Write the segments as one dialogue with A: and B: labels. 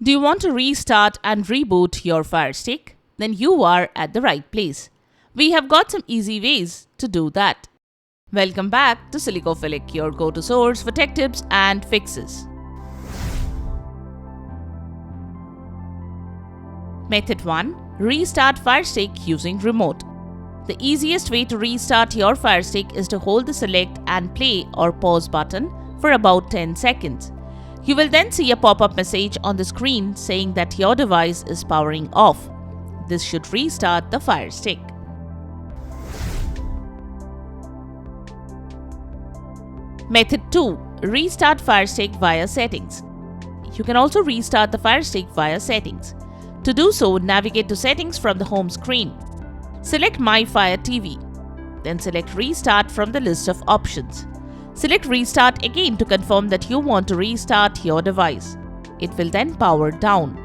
A: Do you want to restart and reboot your Fire Stick? Then you are at the right place. We have got some easy ways to do that. Welcome back to Silicophilic, your go-to source for tech tips and fixes. Method 1. Restart Fire Stick using remote. The easiest way to restart your Fire Stick is to hold the select and play or pause button for about 10 seconds. You will then see a pop-up message on the screen saying that your device is powering off. This should restart the Fire Stick. Method 2. Restart Fire Stick via settings. You can also restart the Fire Stick via settings. To do so, navigate to Settings from the home screen. Select My Fire TV. Then select Restart from the list of options. Select Restart again to confirm that you want to restart your device. It will then power down.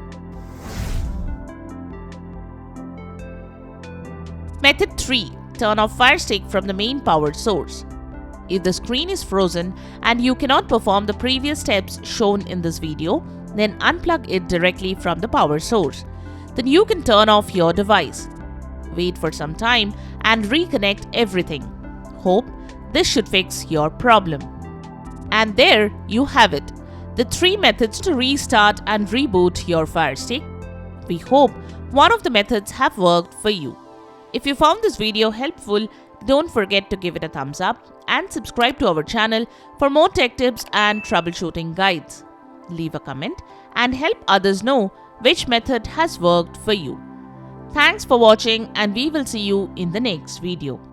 A: Method 3. Turn off Fire Stick from the main power source. If the screen is frozen and you cannot perform the previous steps shown in this video, then unplug it directly from the power source. Then you can turn off your device. Wait for some time and reconnect everything. Hope this should fix your problem. And there you have it, the 3 methods to restart and reboot your Fire Stick. We hope one of the methods have worked for you. If you found this video helpful, don't forget to give it a thumbs up and subscribe to our channel for more tech tips and troubleshooting guides. Leave a comment and help others know which method has worked for you. Thanks for watching, and we will see you in the next video.